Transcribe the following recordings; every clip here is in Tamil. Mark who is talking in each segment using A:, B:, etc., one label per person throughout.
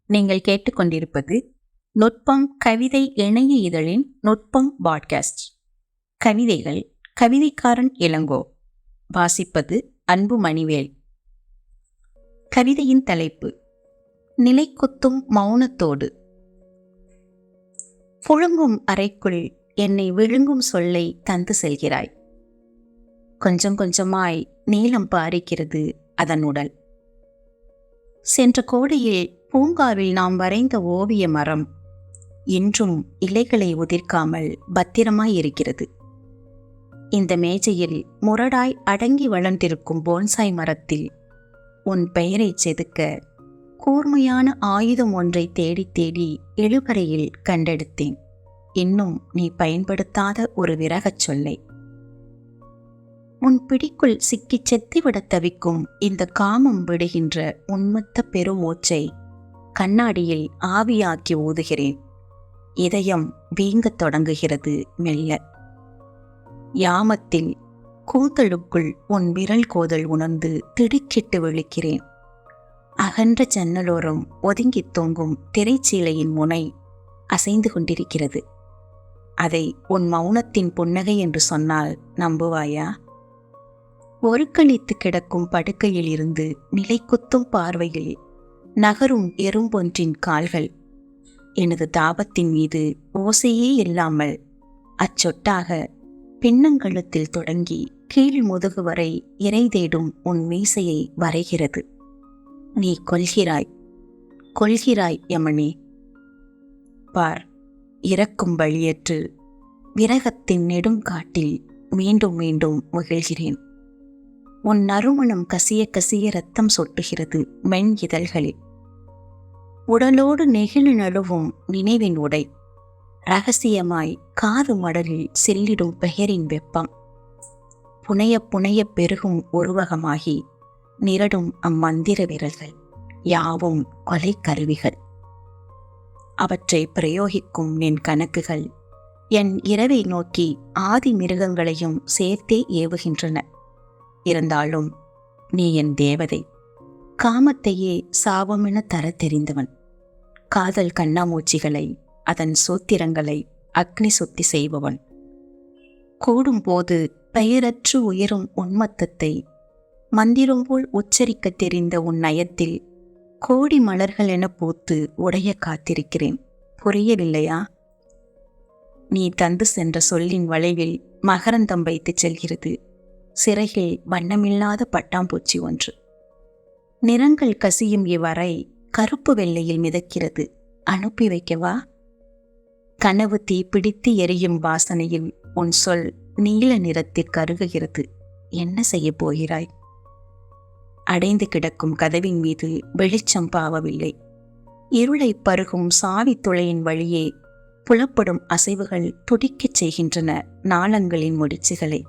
A: நீங்கள் கேட்டுக்கொண்டிருப்பது நுட்பம் கவிதை இணைய இதழின் நுட்பம் பாட்காஸ்ட். கவிதைகள் கவிதைக்காரன் இளங்கோ. வாசிப்பது அன்பு மணிவேல். கவிதையின் தலைப்பு நிலைக்குத்தும் மௌனத்தோடு. புழுங்கும் அறைக்குள் என்னை விழுங்கும் சொல்லை தந்து செல்கிறாய். கொஞ்சம் கொஞ்சமாய் நீளம் பாரிக்கிறது அதன் உடல். சென்ற கோடையில் பூங்காவில் நாம் வரைந்த ஓவிய மரம் இன்றும் இலைகளை உதிர்க்காமல் பத்திரமாய் இருக்கிறது. இந்த மேஜையில் முரடாய் அடங்கி வளர்ந்திருக்கும் போன்சாய் மரத்தில் உன் பெயரை செதுக்க கூர்மையான ஆயுதம் ஒன்றை தேடி தேடி எழுபறையில் கண்டெடுத்தேன். இன்னும் நீ பயன்படுத்தாத ஒரு விரகச் சொல்லை. உன் பிடிக்குள் சிக்கிச் செத்திவிடத் தவிக்கும் இந்த காமம் விடுகின்ற உன்மத்த பெருமூச்சை கண்ணாடியில் ஆவியாக்கி ஊதுகிறேன். இதயம் வீங்கத் தொடங்குகிறது மெல்ல. யாமத்தில் கூந்தலுக்குள் உன் விரல் கோதல் உணர்ந்து திடுக்கிட்டு விழிக்கிறேன். அகன்ற ஜன்னலோரம் ஒதுங்கித் தொங்கும் திரைச்சீலையின் முனை அசைந்து கொண்டிருக்கிறது. அதை உன் மௌனத்தின் புன்னகை என்று சொன்னால் நம்புவாயா? ஒருக்களித்து கிடக்கும் படுக்கையில் இருந்து நிலைக்குத்தும் பார்வையில் நகரும் எறும்பொன்றின் கால்கள் எனது தாபத்தின் மீது ஓசையே இல்லாமல் அச்சொட்டாக பின்னங்கழுத்தில் தொடங்கி கீழ் முதுகு வரை இறை தேடும் உன் மீசையை வரைகிறது. நீ கொள்கிறாய், கொள்கிறாய் யமனே. பார், இறக்கும் வழியற்று விரகத்தின் நெடுங்காட்டில் மீண்டும் மீண்டும் மகிழ்கிறேன். உன் நறுமணம் கசிய கசிய ரத்தம் சொட்டுகிறது மென் இதழ்களில். உடலோடு நெகிழி நழுவும் நினைவின் உடை. இரகசியமாய் காது மடலில் செல்லிடும் பெயரின் வெப்பம். புனைய புனைய பெருகும் உருவகமாகி நிரடும் அம்மந்திர விரல்கள் யாவும் கொலை கருவிகள். அவற்றை பிரயோகிக்கும் என் கணக்குகள் என் இரவை நோக்கி ஆதி மிருகங்களையும் சேர்த்தே ஏவுகின்றன. இருந்தாலும் நீ என் தேவதை. காமத்தையே சாபமென தர தெரிந்தவன். காதல் கண்ணாமூச்சிகளை அதன் சூத்திரங்களை அக்னி சுத்தி செய்பவன். கூடும்போது பெயரற்று உயரும் உன்மத்தத்தை மந்திரம் போல் உச்சரிக்க தெரிந்த உன் நயத்தில் கோடி மலர்கள் என பூத்து உடைய காத்திருக்கிறேன். புரியவில்லையா? நீ தந்து சென்ற சொல்லின் வளைவில் மகரந்தம் வைத்து செல்கிறது சிறையில் வண்ணமில்லாத பட்டாம்பூச்சி ஒன்று. நிறங்கள் கசியும் இவ்வரை கருப்பு வெள்ளையில் மிதக்கிறது. அனுப்பி வைக்கவா? கனவு தீ பிடித்து எரியும் வாசனையில் உன் சொல் நீல நிறத்தில் கருகுகிறது. என்ன செய்ய போகிறாய்? அடைந்து கிடக்கும் கதவின் மீது வெளிச்சம் பாவவில்லை. இருளை பருகும் சாவி துளையின் வழியே புலப்படும் அசைவுகள் துடிக்கச் செய்கின்றன நாளங்களின் முடிச்சுகளை.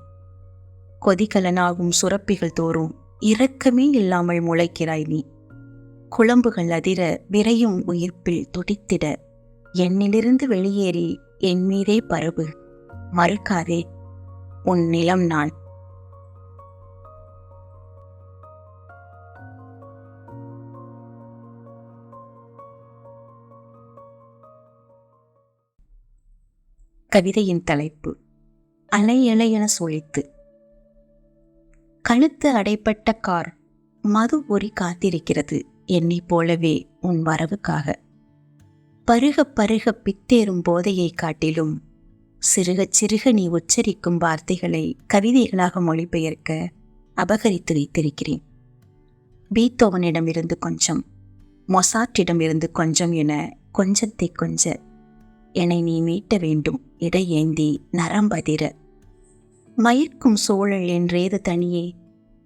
A: கொதிகலனாகும் சுரப்பிகள் தோறும் இரக்கமே இல்லாமல் முளைக்கிறாய் நீ. குழம்புகள் அதிர விரையும் உயிர்ப்பில் துடித்திட என்னிலிருந்து வெளியேறி என் மீதே பரவு. மறுக்காதே, உன் நிலம் நான். கவிதையின் தலைப்பு அலை அலையென சுழித்து. கழுத்து அடைப்பட்ட கார் மது பொறி காத்திருக்கிறது என்னை போலவே உன் வரவுக்காக. பருக பருக பித்தேறும் போதையை காட்டிலும் சிறுக சிறுக நீ உச்சரிக்கும் வார்த்தைகளை கவிதைகளாக மொழிபெயர்க்க அபகரித்து வைத்திருக்கிறேன். பீத்தோவனிடமிருந்து கொஞ்சம், மொசாட்டிடமிருந்து கொஞ்சம் என கொஞ்சத்தை கொஞ்ச என்னை நீ மீட்ட வேண்டும். இடையேந்தி நரம்பதிர மயக்கும் சூழல் என்றேது தனியே.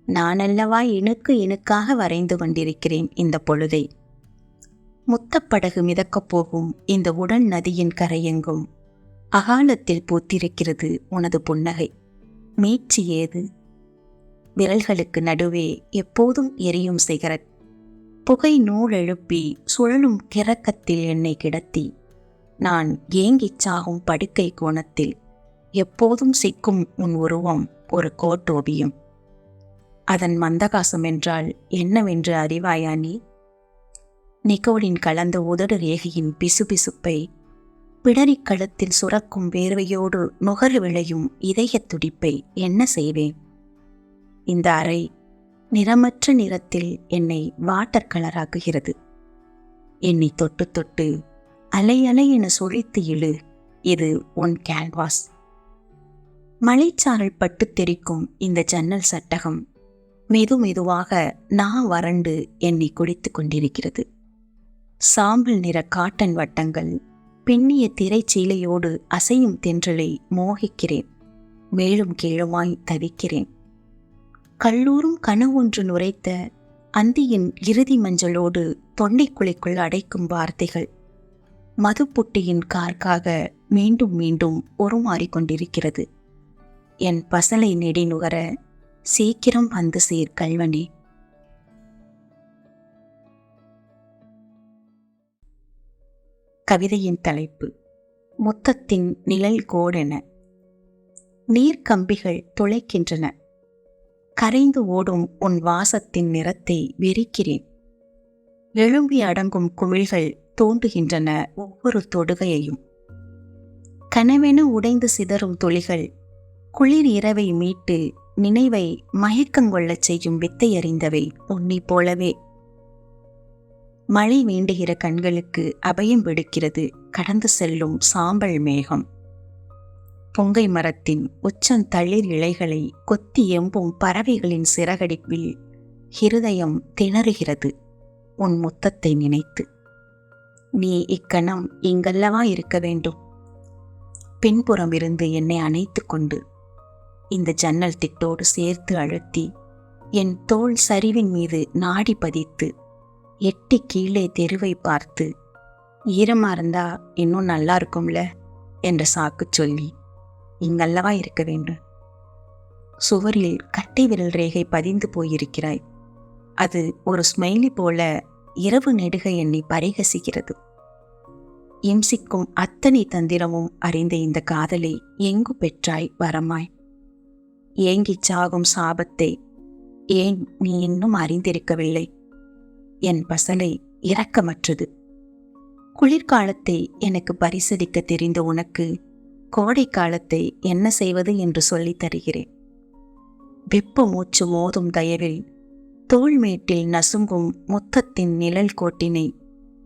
A: நானல்லவா இணுக்கு இணுக்காக வரைந்து கொண்டிருக்கிறேன் இந்த பொழுதை. முத்தப்படகு மிதக்கப் போகும் இந்த உடல் நதியின் கரையெங்கும் அகாலத்தில் பூத்திருக்கிறது உனது புன்னகை. மீட்சி ஏது? விரல்களுக்கு நடுவே எப்போதும் எரியும் சிகரெட். புகை நூல் எழுப்பி சுழலும் கிறக்கத்தில் என்னை கிடத்தி நான் ஏங்கிச் சாகும் படுக்கை கோணத்தில் எப்போதும் சிக்கும் உன் உருவம் ஒரு கோட்டோவியம். அதன் மந்தகாசம் என்றால் என்னவென்று அறிவாயா நீ? நிக்கோடின் கலந்த உதடு ரேகையின் பிசுபிசுப்பை, பிடரிக் கழுத்தில் சுரக்கும் வேர்வையோடு நுகர விளையும் இதயத் துடிப்பை என்ன செய்வேன்? இந்த அறை நிறமற்ற நிறத்தில் என்னை வாட்டர் கலராக்குகிறது. என்னை தொட்டு தொட்டு அலை அலை என சுழித்து இழு, இது உன் கேன்வாஸ். மலைச்சாரல் பட்டு தெரிக்கும் இந்த ஜன்னல் சட்டகம் மெது மெதுவாக நான் வறண்டு என்னை குடித்து கொண்டிருக்கிறது. சாம்பல் நிற காட்டன் வட்டங்கள் பின்னிய திரைச்சீலையோடு அசையும் தென்றலை மோகிக்கிறேன். மேலும் கீழுமாய் தவிக்கிறேன். கல்லூரும் கனவொன்று நுரைத்த அந்தியின் இறுதி மஞ்சளோடு தொண்டைக்குழிக்குள் அடைக்கும் வார்த்தைகள் மதுப்புட்டியின் கார்க்காக மீண்டும் மீண்டும் உருமாறிக்கொண்டிருக்கிறது. என் பசலை நெடி நுகர சீக்கிரம் வந்து சேர் கல்வனே. கவிதையின் தலைப்பு முத்தத்தின் நிழல் கோடென. நீர்க்கம்பிகள் துளைக்கின்றன. கரைந்து ஓடும் உன் வாசத்தின் நிறத்தை வெறிக்கிறேன். எழும்பி அடங்கும் குமிழ்கள் தோண்டுகின்றன ஒவ்வொரு தொடுகையையும். கனவென உடைந்து சிதறும் துளிகள் குளிர் இரவை மீட்டு நினைவை மயக்கங்கொள்ளச் செய்யும் வித்தை அறிந்தவை உன்னை போலவே. மழை வேண்டுகிற கண்களுக்கு அபயம் விடுக்கிறது கடந்து செல்லும் சாம்பல் மேகம். பொங்கை மரத்தின் உச்சந்தளிர் இலைகளை கொத்தி எம்பும் பறவைகளின் சிறகடிப்பில் இருதயம் திணறுகிறது உன் முத்தத்தை நினைத்து. நீ இக்கணம் இங்கல்லவா இருக்க வேண்டும். பின்புறம் இருந்து என்னை அணைத்து கொண்டு இந்த ஜன்னல் திட்டோடு சேர்த்து அழுத்தி என் தோள் சரிவின் மீது நாடி பதித்து எட்டி கீழே தெருவை பார்த்து ஈரமா இருந்தா இன்னும் நல்லா இருக்கும்ல என்ற சாக்கு சொல்லி இங்கல்லவா இருக்க வேண்டும். சுவரில் கட்டை விரல் ரேகை பதிந்து போயிருக்கிறாய். அது ஒரு ஸ்மைலி போல இரவு நெடுக என்னை பரிகசிக்கிறது. இம்சிக்கும் அத்தனை தந்திரமும் அறிந்த இந்த காதலை எங்கு பெற்றாய் வரமாய்? ஏங்கிச் சாகும் சாபத்தை ஏன் நீ இன்னும் அறிந்திருக்கவில்லை? என் பசலை இரக்கமற்றது. குளிர்காலத்தை எனக்கு பரிசளிக்க தெரிந்த உனக்கு கோடை காலத்தை என்ன செய்வது என்று சொல்லித் தருகிறேன். வெப்ப மூச்சு மோதும் தயவில் தோள்மேட்டில் நசுங்கும் முத்தத்தின் நிழல் கோட்டினை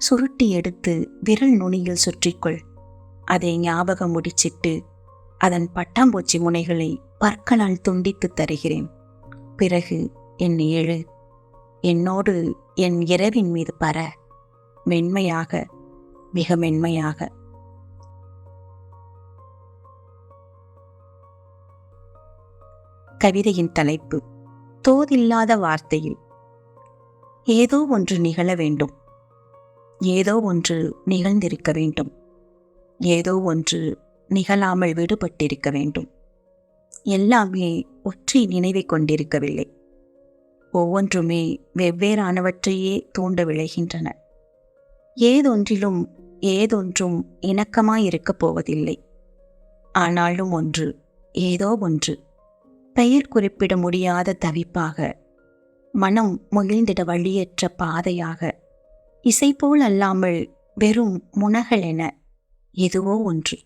A: சுருட்டி எடுத்து விரல் நுனியில் சுற்றிக்கொள். அதை ஞாபகம் முடிச்சிட்டு அதன் பட்டாம்பூச்சி முனைகளை பற்களால் துண்டித்து தருகிறேன். பிறகு என்னை எழு, என்னோடு என் இரவின் மீது பற, மென்மையாக, மிக மென்மையாக. கவிதையின் தலைப்பு தோதில்லாத வார்த்தையில். ஏதோ ஒன்று நிகழ வேண்டும். ஏதோ ஒன்று நிகழ்ந்திருக்க வேண்டும். ஏதோ ஒன்று நிகழாமல் விடுபட்டிருக்க வேண்டும். எல்லாமே ஒற்றை நினைவை கொண்டிருக்கவில்லை. ஒவ்வொன்றுமே வெவ்வேறானவற்றையே தூண்ட விளைகின்றன. ஏதொன்றிலும் ஏதொன்றும் இணக்கமாயிருக்கப் போவதில்லை. ஆனாலும் ஒன்று, ஏதோ ஒன்று பெயர் குறிப்பிட முடியாத தவிப்பாக, மனம் முகிழ்ந்திட வழியற்ற பாதையாக, இசைபோல் அல்லாமல் வெறும் முனகல் என எதுவோ ஒன்று.